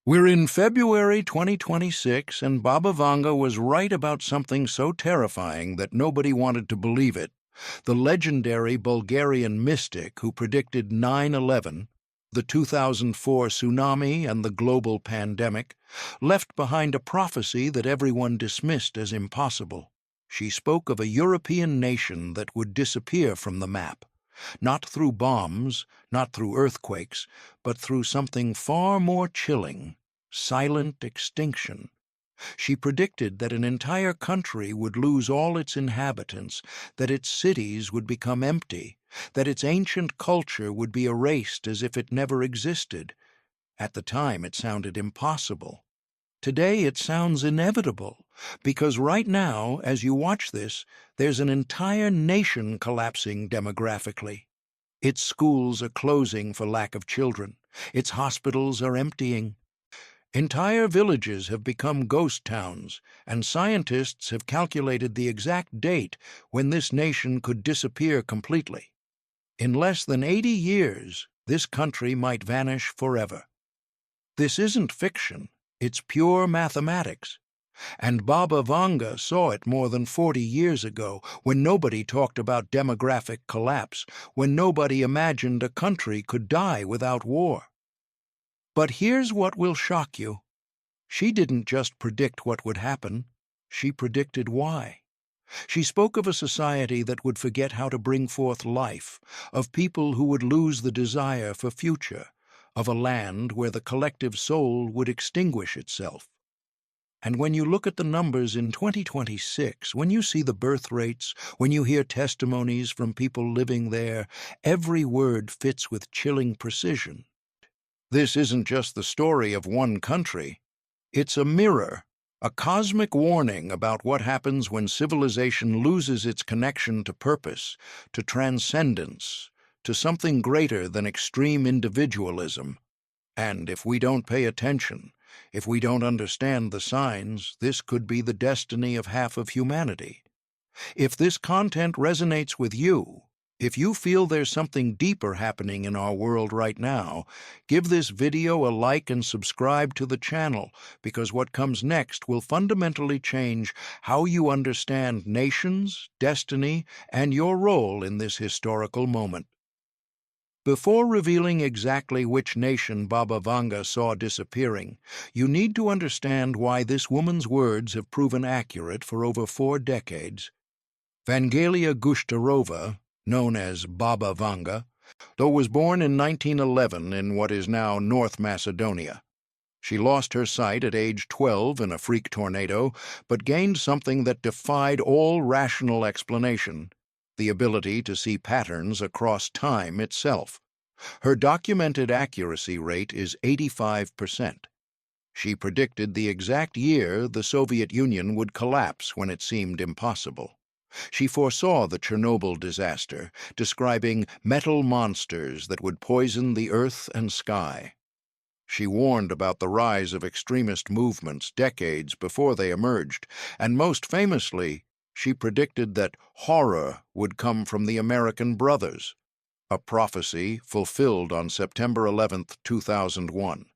We're in February 2026, and Baba Vanga was right about something so terrifying that nobody wanted to believe it. The legendary Bulgarian mystic who predicted 9/11, the 2004 tsunami, and the global pandemic, left behind a prophecy that everyone dismissed as impossible. She spoke of a European nation that would disappear from the map. Not through bombs, not through earthquakes, but through something far more chilling: silent extinction. She predicted that an entire country would lose all its inhabitants, that its cities would become empty, that its ancient culture would be erased as if it never existed. At the time, it sounded impossible. Today, it sounds inevitable, because right now, as you watch this, there's an entire nation collapsing demographically. Its schools are closing for lack of children. Its hospitals are emptying. Entire villages have become ghost towns, and scientists have calculated the exact date when this nation could disappear completely. In less than 80 years, this country might vanish forever. This isn't fiction, it's pure mathematics. And Baba Vanga saw it more than 40 years ago, when nobody talked about demographic collapse, when nobody imagined a country could die without war. But here's what will shock you. She didn't just predict what would happen, she predicted why. She spoke of a society that would forget how to bring forth life, of people who would lose the desire for future, of a land where the collective soul would extinguish itself. And when you look at the numbers in 2026, when you see the birth rates, when you hear testimonies from people living there, every word fits with chilling precision. This isn't just the story of one country. It's a mirror, a cosmic warning about what happens when civilization loses its connection to purpose, to transcendence, to something greater than extreme individualism. And if we don't pay attention, if we don't understand the signs, this could be the destiny of half of humanity. If this content resonates with you, if you feel there's something deeper happening in our world right now, give this video a like and subscribe to the channel, because what comes next will fundamentally change how you understand nations, destiny, and your role in this historical moment. Before revealing exactly which nation Baba Vanga saw disappearing, you need to understand why this woman's words have proven accurate for over 4 decades. Vanga Gushtarova, known as Baba Vanga, was born in 1911 in what is now North Macedonia. She lost her sight at age 12 in a freak tornado, but gained something that defied all rational explanation: the ability to see patterns across time itself. Her documented accuracy rate is 85%. She predicted the exact year the Soviet Union would collapse when it seemed impossible. She foresaw the Chernobyl disaster, describing metal monsters that would poison the earth and sky. She warned about the rise of extremist movements decades before they emerged, and most famously, she predicted that horror would come from the American brothers, a prophecy fulfilled on September 11, 2001.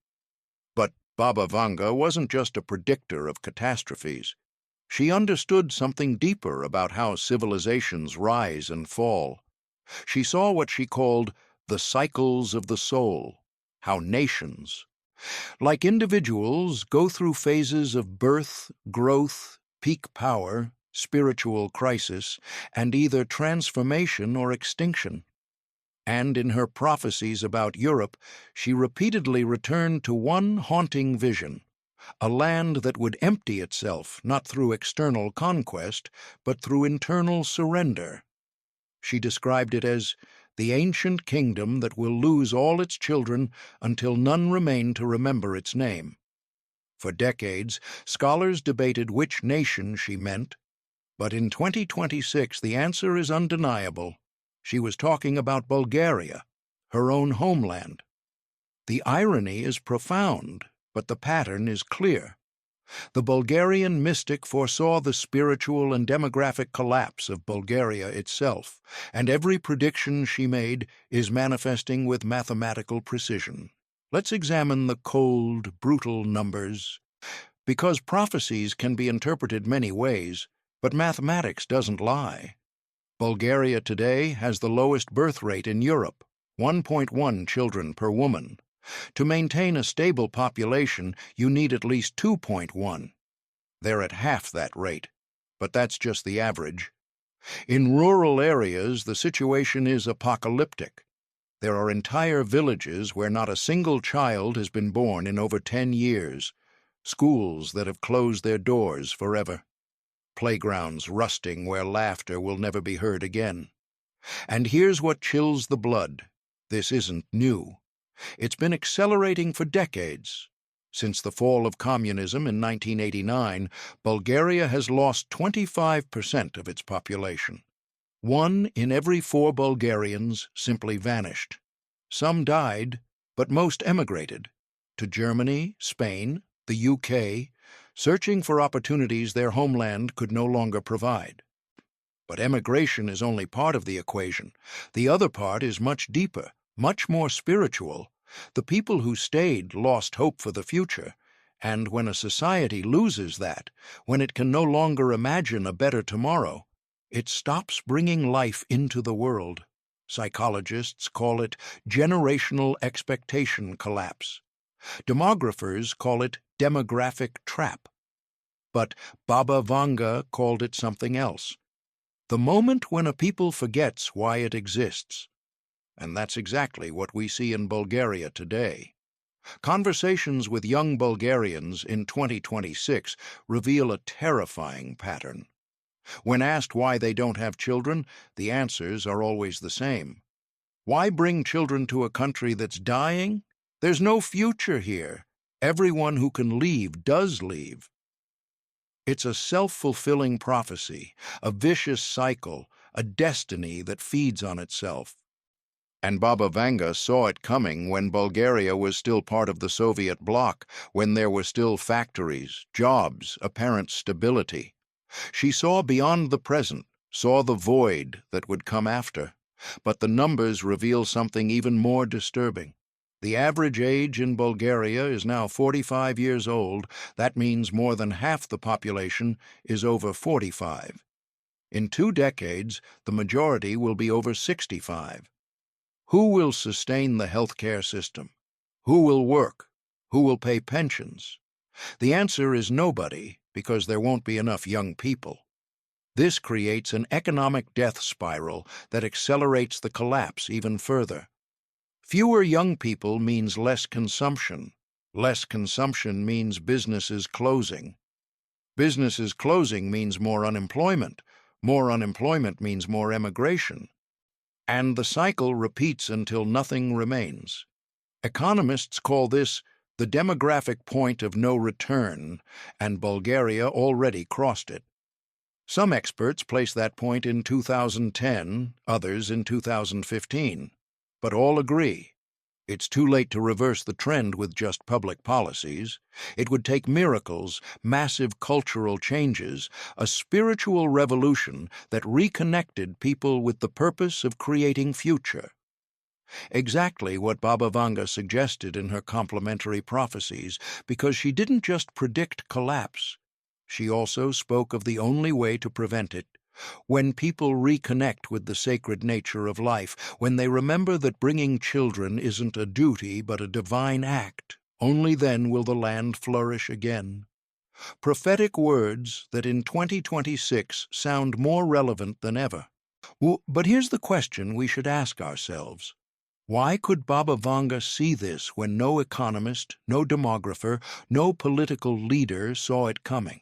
But Baba Vanga wasn't just a predictor of catastrophes. She understood something deeper about how civilizations rise and fall. She saw what she called the cycles of the soul, how nations, like individuals, go through phases of birth, growth, peak power, spiritual crisis, and either transformation or extinction. And in her prophecies about Europe, she repeatedly returned to one haunting vision: a land that would empty itself not through external conquest, but through internal surrender. She described it as the ancient kingdom that will lose all its children until none remain to remember its name. For decades, scholars debated which nation she meant, but in 2026 the answer is undeniable. She was talking about Bulgaria, her own homeland. The irony is profound, but the pattern is clear. The Bulgarian mystic foresaw the spiritual and demographic collapse of Bulgaria itself, and every prediction she made is manifesting with mathematical precision. Let's examine the cold, brutal numbers. Because prophecies can be interpreted many ways, but mathematics doesn't lie. Bulgaria today has the lowest birth rate in Europe, 1.1 children per woman. To maintain a stable population, you need at least 2.1. They're at half that rate, but that's just the average. In rural areas, the situation is apocalyptic. There are entire villages where not a single child has been born in over 10 years, schools that have closed their doors forever, playgrounds rusting where laughter will never be heard again. And here's what chills the blood. This isn't new. It's been accelerating for decades. Since the fall of communism in 1989, Bulgaria has lost 25% of its population. 1 in every 4 Bulgarians simply vanished. Some died, but most emigrated to Germany, Spain, the UK, searching for opportunities their homeland could no longer provide. But emigration is only part of the equation. The other part is much deeper, much more spiritual. The people who stayed lost hope for the future, and when a society loses that, when it can no longer imagine a better tomorrow, it stops bringing life into the world. Psychologists call it generational expectation collapse. Demographers call it demographic trap. But Baba Vanga called it something else. The moment when a people forgets why it exists. And that's exactly what we see in Bulgaria today. Conversations with young Bulgarians in 2026 reveal a terrifying pattern. When asked why they don't have children, the answers are always the same. Why bring children to a country that's dying? There's no future here. Everyone who can leave does leave. It's a self-fulfilling prophecy, a vicious cycle, a destiny that feeds on itself. And Baba Vanga saw it coming when Bulgaria was still part of the Soviet bloc, when there were still factories, jobs, apparent stability. She saw beyond the present, saw the void that would come after. But the numbers reveal something even more disturbing. The average age in Bulgaria is now 45 years old. That means more than half the population is over 45. In 2 decades, the majority will be over 65. Who will sustain the healthcare system? Who will work? Who will pay pensions? The answer is nobody, because there won't be enough young people. This creates an economic death spiral that accelerates the collapse even further. Fewer young people means less consumption. Less consumption means businesses closing. Businesses closing means more unemployment. More unemployment means more emigration. And the cycle repeats until nothing remains. Economists call this the demographic point of no return, and Bulgaria already crossed it. Some experts place that point in 2010, others in 2015, but all agree. It's too late to reverse the trend with just public policies. It would take miracles, massive cultural changes, a spiritual revolution that reconnected people with the purpose of creating future. Exactly what Baba Vanga suggested in her complementary prophecies, because she didn't just predict collapse. She also spoke of the only way to prevent it. When people reconnect with the sacred nature of life, when they remember that bringing children isn't a duty but a divine act, only then will the land flourish again. Prophetic words that in 2026 sound more relevant than ever. But here's the question we should ask ourselves. Why could Baba Vanga see this when no economist, no demographer, no political leader saw it coming?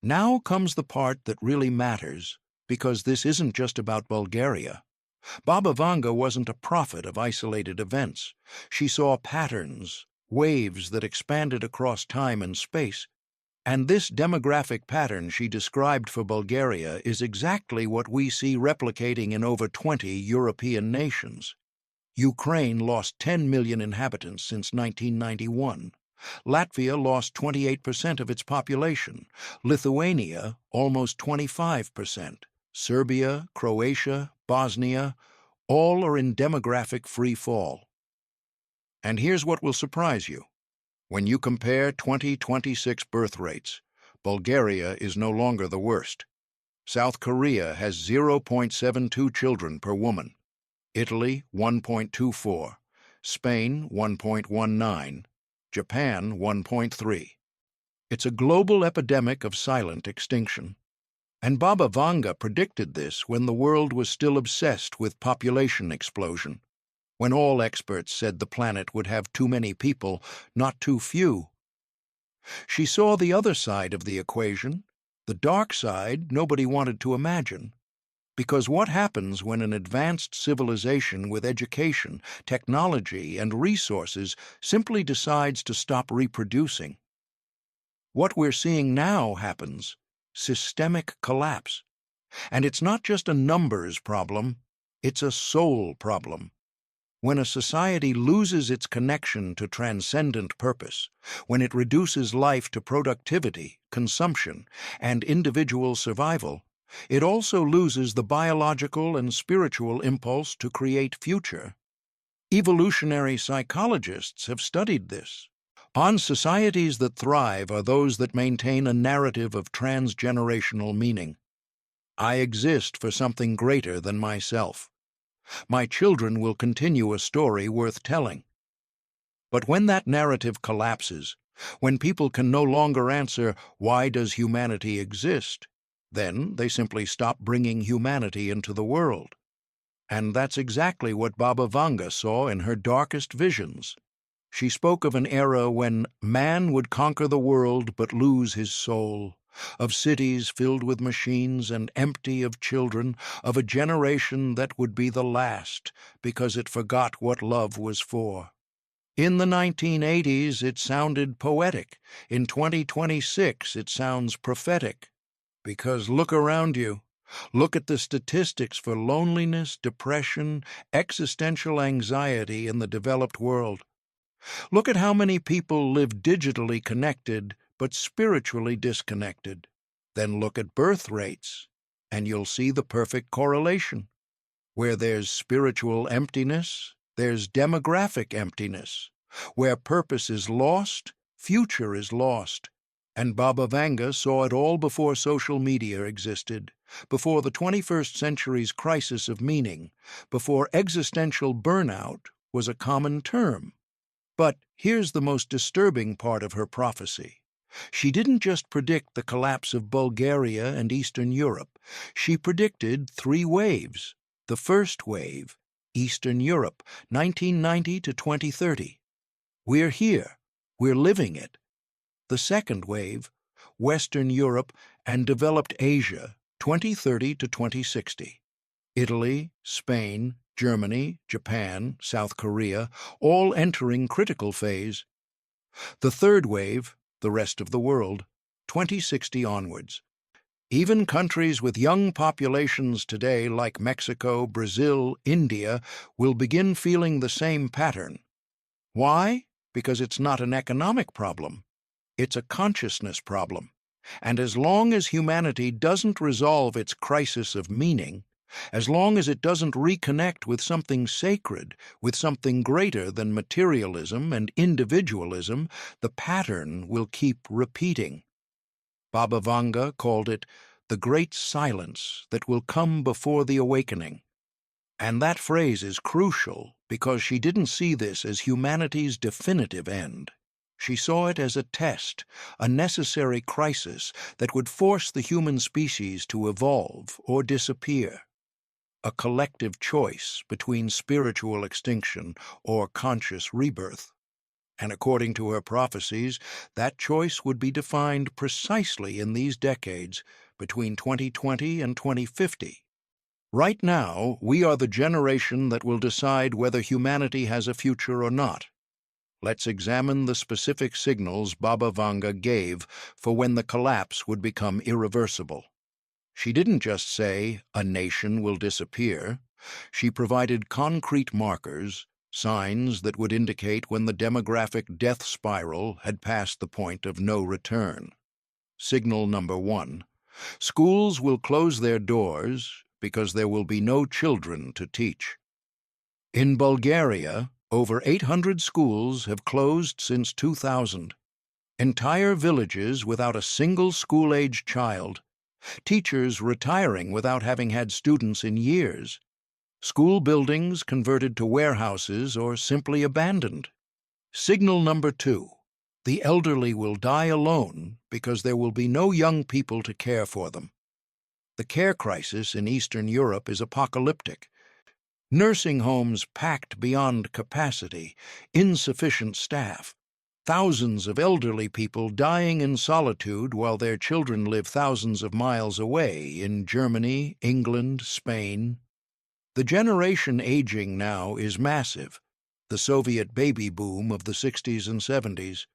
Now comes the part that really matters, because this isn't just about Bulgaria. Baba Vanga wasn't a prophet of isolated events. She saw patterns, waves that expanded across time and space. And this demographic pattern she described for Bulgaria is exactly what we see replicating in over 20 European nations. Ukraine lost 10 million inhabitants since 1991. Latvia lost 28% of its population. Lithuania, almost 25%. Serbia, Croatia, Bosnia, all are in demographic free fall. And here's what will surprise you. When you compare 2026 birth rates, Bulgaria is no longer the worst. South Korea has 0.72 children per woman, Italy 1.24, Spain 1.19, Japan 1.3. It's a global epidemic of silent extinction. And Baba Vanga predicted this when the world was still obsessed with population explosion, when all experts said the planet would have too many people, not too few. She saw the other side of the equation, the dark side nobody wanted to imagine. Because what happens when an advanced civilization with education, technology, and resources simply decides to stop reproducing? What we're seeing now happens: systemic collapse. And it's not just a numbers problem, it's a soul problem. When a society loses its connection to transcendent purpose, when it reduces life to productivity, consumption, and individual survival, it also loses the biological and spiritual impulse to create future. Evolutionary psychologists have studied this. On societies that thrive are those that maintain a narrative of transgenerational meaning. I exist for something greater than myself. My children will continue a story worth telling. But when that narrative collapses, when people can no longer answer, "Why does humanity exist?" then they simply stop bringing humanity into the world. And that's exactly what Baba Vanga saw in her darkest visions. She spoke of an era when man would conquer the world but lose his soul, of cities filled with machines and empty of children, of a generation that would be the last because it forgot what love was for. In the 1980s, it sounded poetic. In 2026, it sounds prophetic. Because look around you. Look at the statistics for loneliness, depression, existential anxiety in the developed world. Look at how many people live digitally connected but spiritually disconnected. Then look at birth rates, and you'll see the perfect correlation. Where there's spiritual emptiness, there's demographic emptiness. Where purpose is lost, future is lost. And Baba Vanga saw it all before social media existed, before the 21st century's crisis of meaning, before existential burnout was a common term. But here's the most disturbing part of her prophecy. She didn't just predict the collapse of Bulgaria and Eastern Europe. She predicted 3 waves. The first wave, Eastern Europe, 1990 to 2030. We're here. We're living it. The second wave, Western Europe and developed Asia, 2030 to 2060. Italy, Spain, Germany, Japan, South Korea, all entering critical phase. The third wave, the rest of the world, 2060 onwards. Even countries with young populations today like Mexico, Brazil, India will begin feeling the same pattern. Why? Because it's not an economic problem. It's a consciousness problem. And as long as humanity doesn't resolve its crisis of meaning, as long as it doesn't reconnect with something sacred, with something greater than materialism and individualism, the pattern will keep repeating. Baba Vanga called it the great silence that will come before the awakening. And that phrase is crucial because she didn't see this as humanity's definitive end. She saw it as a test, a necessary crisis that would force the human species to evolve or disappear. A collective choice between spiritual extinction or conscious rebirth. And according to her prophecies, that choice would be defined precisely in these decades between 2020 and 2050. Right now, we are the generation that will decide whether humanity has a future or not. Let's examine the specific signals Baba Vanga gave for when the collapse would become irreversible. She didn't just say, "A nation will disappear." She provided concrete markers, signs that would indicate when the demographic death spiral had passed the point of no return. Signal number 1. Schools will close their doors because there will be no children to teach. In Bulgaria, Over 800 schools have closed since 2000. Entire villages without a single school-age child. Teachers retiring without having had students in years. School buildings converted to warehouses or simply abandoned. Signal number 2. The elderly will die alone because there will be no young people to care for them. The care crisis in Eastern Europe is apocalyptic. Nursing homes packed beyond capacity, insufficient staff, thousands of elderly people dying in solitude while their children live thousands of miles away in Germany, England, Spain. The generation aging now is massive, the Soviet baby boom of the 60s and 70s.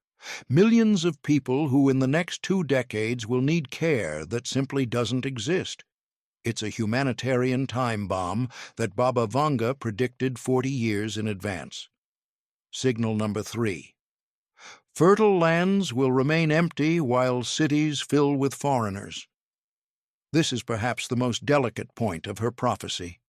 Millions of people who in the next 2 decades will need care that simply doesn't exist. It's a humanitarian time bomb that Baba Vanga predicted 40 years in advance. Signal number 3. Fertile lands will remain empty while cities fill with foreigners. This is perhaps the most delicate point of her prophecy.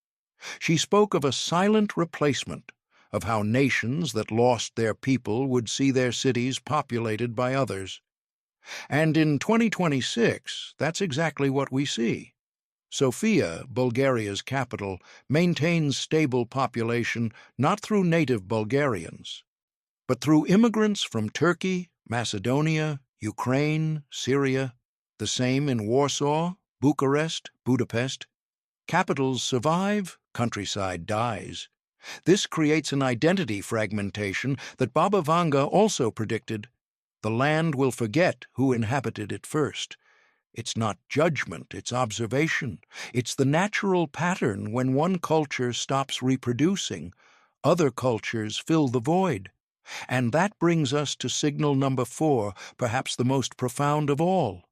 She spoke of a silent replacement, of how nations that lost their people would see their cities populated by others. And in 2026, that's exactly what we see. Sofia, Bulgaria's capital, maintains stable population not through native Bulgarians, but through immigrants from Turkey, Macedonia, Ukraine, Syria. The same in Warsaw, Bucharest, Budapest. Capitals survive, countryside dies. This creates an identity fragmentation that Baba Vanga also predicted. The land will forget who inhabited it first. It's not judgment, it's observation. It's the natural pattern when one culture stops reproducing. Other cultures fill the void. And that brings us to signal number 4, perhaps the most profound of all.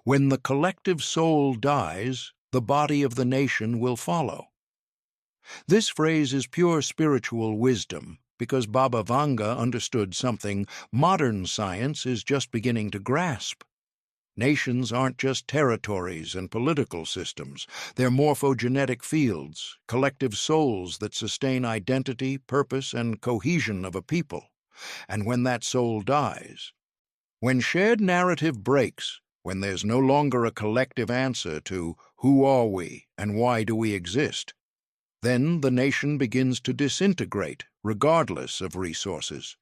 When the collective soul dies, the body of the nation will follow. This phrase is pure spiritual wisdom, because Baba Vanga understood something modern science is just beginning to grasp. Nations aren't just territories and political systems. They're morphogenetic fields, collective souls that sustain identity, purpose, and cohesion of a people. And when that soul dies, when shared narrative breaks, when there's no longer a collective answer to who are we and why do we exist, then the nation begins to disintegrate, regardless of resources.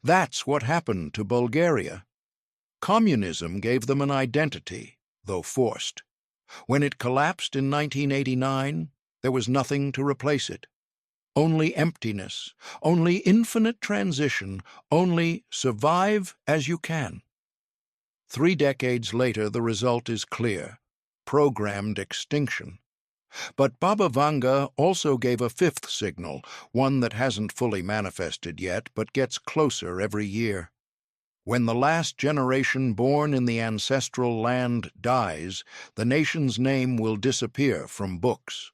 That's what happened to Bulgaria. Communism gave them an identity, though forced. When it collapsed in 1989, there was nothing to replace it. Only emptiness, only infinite transition, only survive as you can. 3 decades later, the result is clear: programmed extinction. But Baba Vanga also gave a 5th signal, one that hasn't fully manifested yet, but gets closer every year. When the last generation born in the ancestral land dies, the nation's name will disappear from books.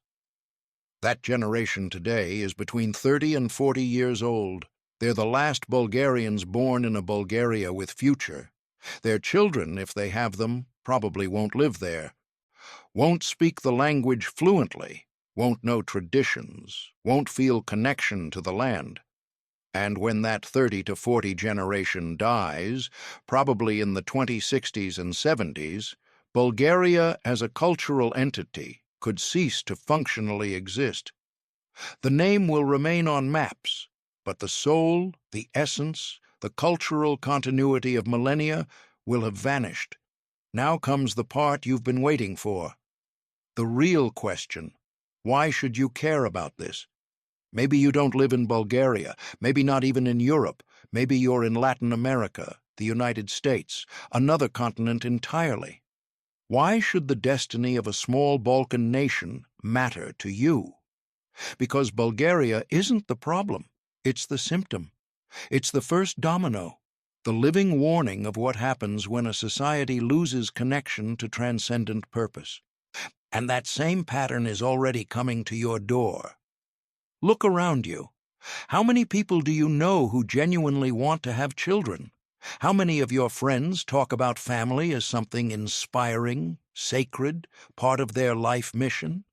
That generation today is between 30 and 40 years old. They're the last Bulgarians born in a Bulgaria with future. Their children, if they have them, probably won't live there, won't speak the language fluently, won't know traditions, won't feel connection to the land. And when that 30 to 40 generation dies, probably in the 2060s and 70s, Bulgaria as a cultural entity could cease to functionally exist. The name will remain on maps, but the soul, the essence, the cultural continuity of millennia will have vanished. Now comes the part you've been waiting for. The real question: why should you care about this? Maybe you don't live in Bulgaria, maybe not even in Europe, maybe you're in Latin America, the United States, another continent entirely. Why should the destiny of a small Balkan nation matter to you? Because Bulgaria isn't the problem, it's the symptom. It's the first domino, the living warning of what happens when a society loses connection to transcendent purpose. And that same pattern is already coming to your door. Look around you. How many people do you know who genuinely want to have children? How many of your friends talk about family as something inspiring, sacred, part of their life mission?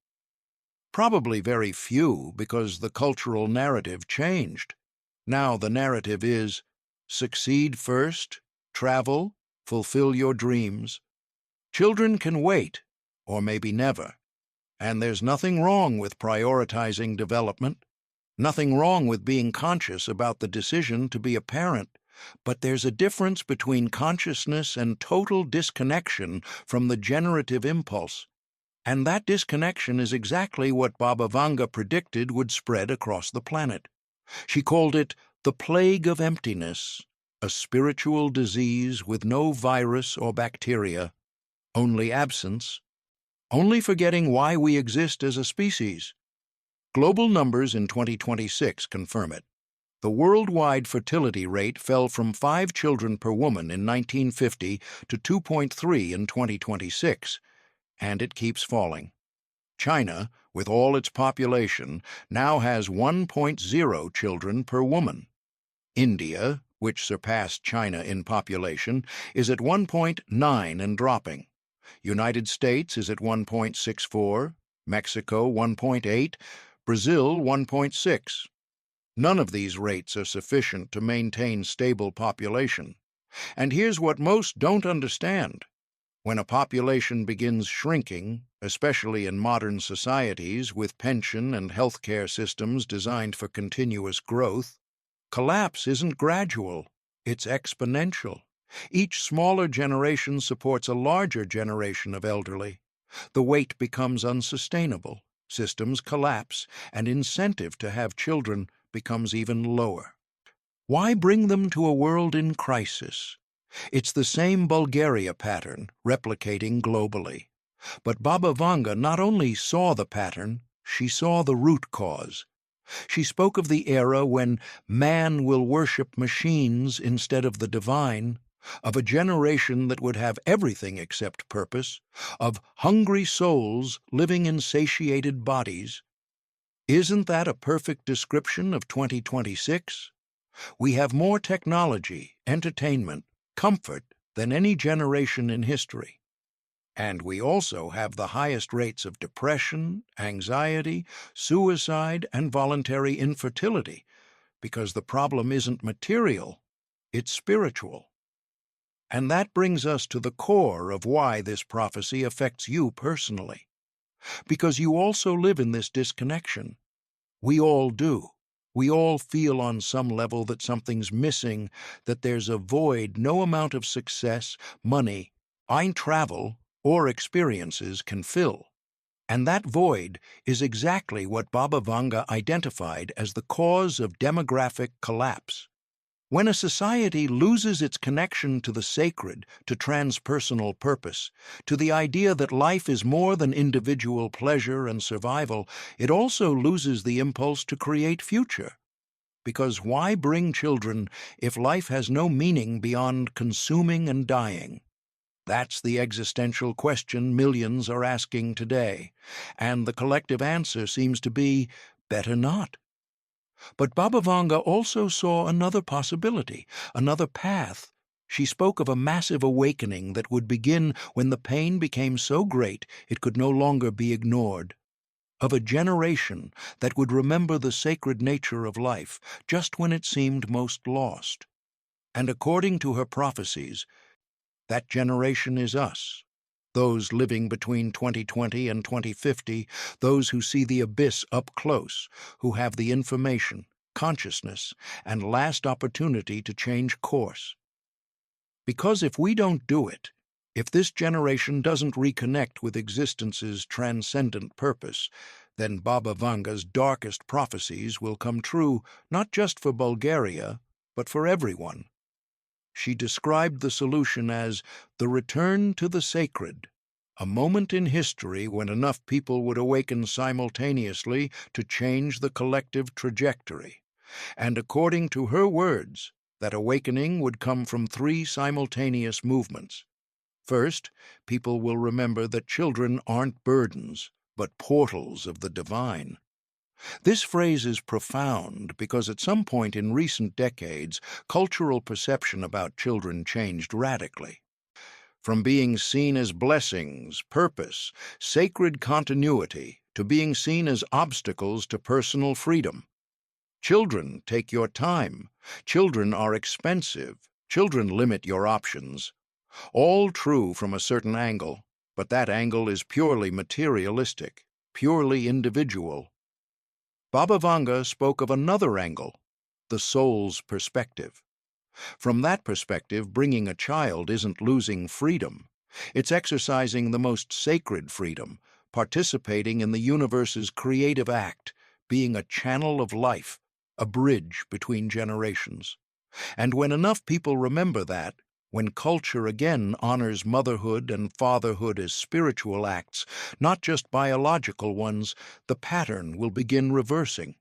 Probably very few, because the cultural narrative changed. Now the narrative is succeed first, travel, fulfill your dreams. Children can wait, or maybe never. And there's nothing wrong with prioritizing development, nothing wrong with being conscious about the decision to be a parent. But there's a difference between consciousness and total disconnection from the generative impulse. And that disconnection is exactly what Baba Vanga predicted would spread across the planet. She called it the plague of emptiness, a spiritual disease with no virus or bacteria, only absence, only forgetting why we exist as a species. Global numbers in 2026 confirm it. The worldwide fertility rate fell from 5 children per woman in 1950 to 2.3 in 2026, and it keeps falling. China, with all its population, now has 1.0 children per woman. India, which surpassed China in population, is at 1.9 and dropping. United States is at 1.64, Mexico 1.8, Brazil 1.6. None of these rates are sufficient to maintain stable population. And here's what most don't understand. When a population begins shrinking, especially in modern societies with pension and healthcare systems designed for continuous growth, collapse isn't gradual, it's exponential. Each smaller generation supports a larger generation of elderly. The weight becomes unsustainable, systems collapse, and incentive to have children becomes even lower. Why bring them to a world in crisis? It's the same Bulgaria pattern replicating globally. But Baba Vanga not only saw the pattern, she saw the root cause. She spoke of the era when man will worship machines instead of the divine, of a generation that would have everything except purpose, of hungry souls living in satiated bodies. Isn't that a perfect description of 2026? We have more technology, entertainment, comfort than any generation in history. And we also have the highest rates of depression, anxiety, suicide, and voluntary infertility, because the problem isn't material, it's spiritual. And that brings us to the core of why this prophecy affects you personally. Because you also live in this disconnection. We all do. We all feel on some level that something's missing, that there's a void no amount of success, money, travel, or experiences can fill. And that void is exactly what Baba Vanga identified as the cause of demographic collapse. When a society loses its connection to the sacred, to transpersonal purpose, to the idea that life is more than individual pleasure and survival, it also loses the impulse to create future. Because why bring children if life has no meaning beyond consuming and dying? That's the existential question millions are asking today, and the collective answer seems to be, better not. But Baba Vanga also saw another possibility, another path. She spoke of a massive awakening that would begin when the pain became so great it could no longer be ignored, of a generation that would remember the sacred nature of life just when it seemed most lost. And according to her prophecies, that generation is us, those living between 2020 and 2050, those who see the abyss up close, who have the information, consciousness, and last opportunity to change course. Because if we don't do it, if this generation doesn't reconnect with existence's transcendent purpose, then Baba Vanga's darkest prophecies will come true not just for Bulgaria, but for everyone. She described the solution as the return to the sacred, a moment in history when enough people would awaken simultaneously to change the collective trajectory. And according to her words, that awakening would come from 3 simultaneous movements. First, people will remember that children aren't burdens, but portals of the divine. This phrase is profound because at some point in recent decades, cultural perception about children changed radically. From being seen as blessings, purpose, sacred continuity, to being seen as obstacles to personal freedom. Children take your time. Children are expensive. Children limit your options. All true from a certain angle, but that angle is purely materialistic, purely individual. Baba Vanga spoke of another angle, the soul's perspective. From that perspective, bringing a child isn't losing freedom. It's exercising the most sacred freedom, participating in the universe's creative act, being a channel of life, a bridge between generations. And when enough people remember that, when culture again honors motherhood and fatherhood as spiritual acts, not just biological ones, the pattern will begin reversing.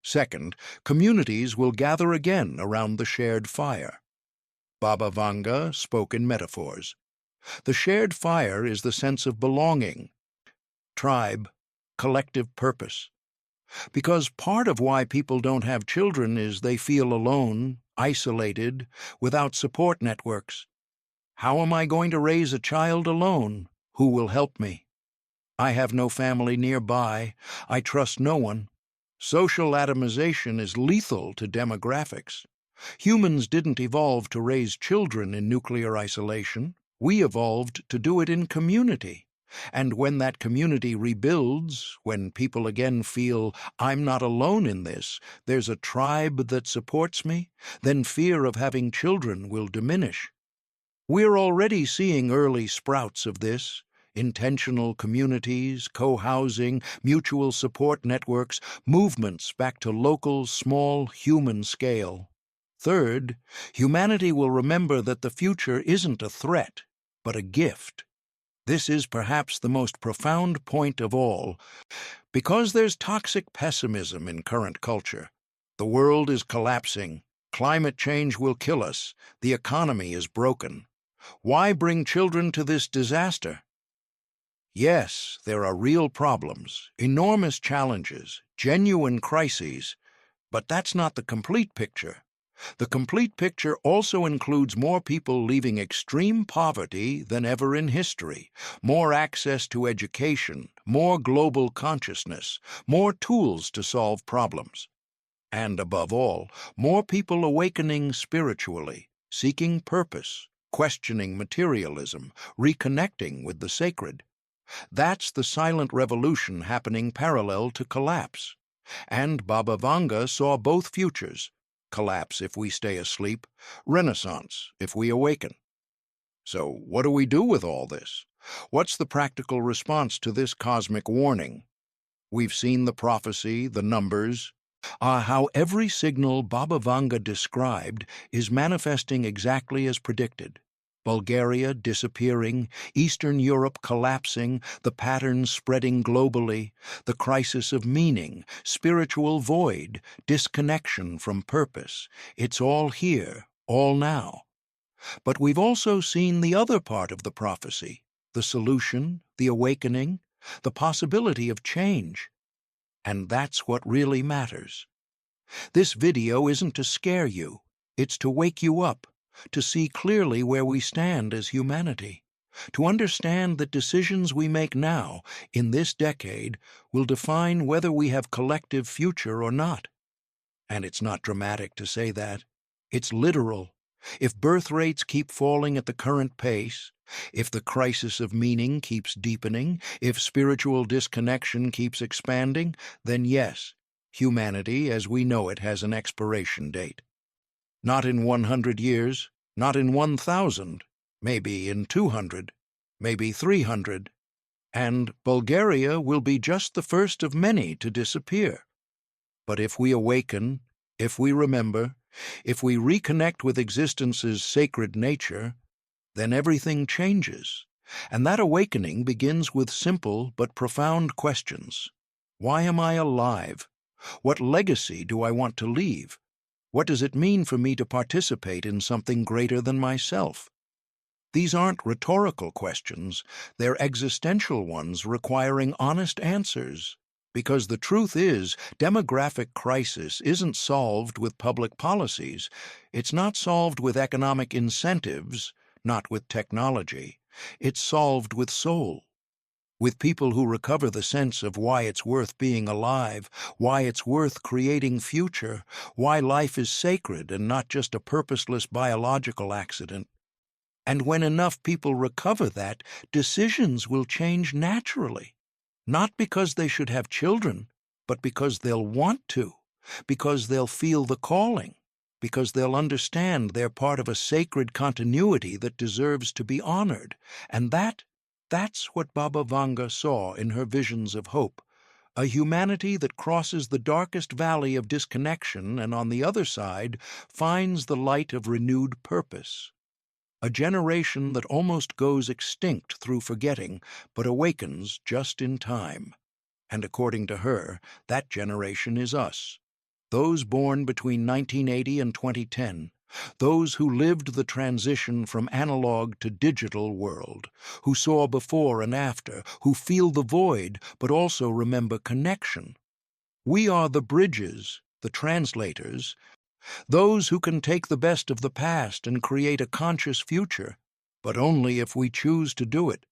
Second, communities will gather again around the shared fire. Baba Vanga spoke in metaphors. The shared fire is the sense of belonging, tribe, collective purpose. Because part of why people don't have children is they feel alone, isolated, without support networks. How am I going to raise a child alone? Who will help me? I have no family nearby. I trust no one. Social atomization is lethal to demographics. Humans didn't evolve to raise children in nuclear isolation. We evolved to do it in community. And when that community rebuilds, when people again feel, I'm not alone in this, there's a tribe that supports me, then fear of having children will diminish. We're already seeing early sprouts of this. Intentional communities, co-housing, mutual support networks, movements back to local, small, human scale. Third, humanity will remember that the future isn't a threat, but a gift. This is perhaps the most profound point of all, because there's toxic pessimism in current culture. The world is collapsing. Climate change will kill us. The economy is broken. Why bring children to this disaster? Yes, there are real problems, enormous challenges, genuine crises, but that's not the complete picture. The complete picture also includes more people leaving extreme poverty than ever in history, more access to education, more global consciousness, more tools to solve problems. And above all, more people awakening spiritually, seeking purpose, questioning materialism, reconnecting with the sacred. That's the silent revolution happening parallel to collapse. And Baba Vanga saw both futures. Collapse if we stay asleep, renaissance if we awaken. So what do we do with all this? What's the practical response to this cosmic warning? We've seen the prophecy, the numbers, how every signal Baba Vanga described is manifesting exactly as predicted. Bulgaria disappearing, Eastern Europe collapsing, the patterns spreading globally, the crisis of meaning, spiritual void, disconnection from purpose. It's all here, all now. But we've also seen the other part of the prophecy, the solution, the awakening, the possibility of change. And that's what really matters. This video isn't to scare you, it's to wake you up, to see clearly where we stand as humanity, to understand that decisions we make now, in this decade, will define whether we have collective future or not. And it's not dramatic to say that. It's literal. If birth rates keep falling at the current pace, if the crisis of meaning keeps deepening, if spiritual disconnection keeps expanding, then yes, humanity as we know it has an expiration date. Not in 100 years, not in 1,000, maybe in 200, maybe 300, and Bulgaria will be just the first of many to disappear. But if we awaken, if we remember, if we reconnect with existence's sacred nature, then everything changes. And that awakening begins with simple but profound questions. Why am I alive? What legacy do I want to leave? What does it mean for me to participate in something greater than myself? These aren't rhetorical questions, they're existential ones requiring honest answers. Because the truth is, demographic crisis isn't solved with public policies. It's not solved with economic incentives, not with technology. It's solved with soul. with people who recover the sense of why it's worth being alive, why it's worth creating future, why life is sacred and not just a purposeless biological accident. And when enough people recover that, decisions will change naturally, not because they should have children, but because they'll want to, because they'll feel the calling, because they'll understand they're part of a sacred continuity that deserves to be honored. And that's what Baba Vanga saw in her visions of hope, a humanity that crosses the darkest valley of disconnection and on the other side finds the light of renewed purpose. A generation that almost goes extinct through forgetting, but awakens just in time. And according to her, that generation is us. Those born between 1980 and 2010, those who lived the transition from analog to digital world, who saw before and after, who feel the void but also remember connection. We are the bridges, the translators, those who can take the best of the past and create a conscious future, but only if we choose to do it,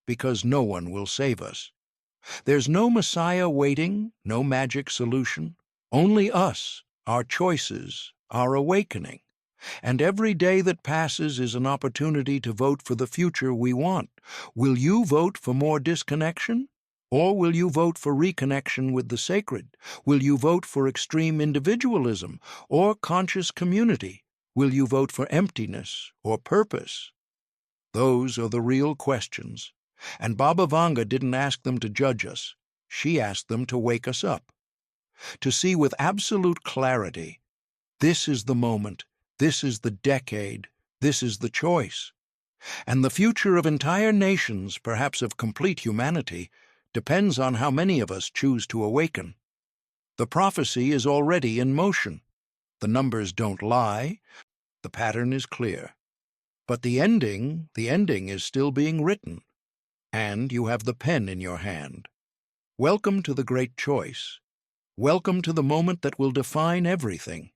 because no one will save us. There's no Messiah waiting, no magic solution, only us, our choices, our awakening. And every day that passes is an opportunity to vote for the future we want. Will you vote for more disconnection? Or will you vote for reconnection with the sacred? Will you vote for extreme individualism or conscious community? Will you vote for emptiness or purpose? Those are the real questions. And Baba Vanga didn't ask them to judge us. She asked them to wake us up, to see with absolute clarity, this is the moment, this is the decade, this is the choice. And the future of entire nations, perhaps of complete humanity, depends on how many of us choose to awaken. The prophecy is already in motion. The numbers don't lie. The pattern is clear. But the ending is still being written. And you have the pen in your hand. Welcome to the great choice. Welcome to the moment that will define everything.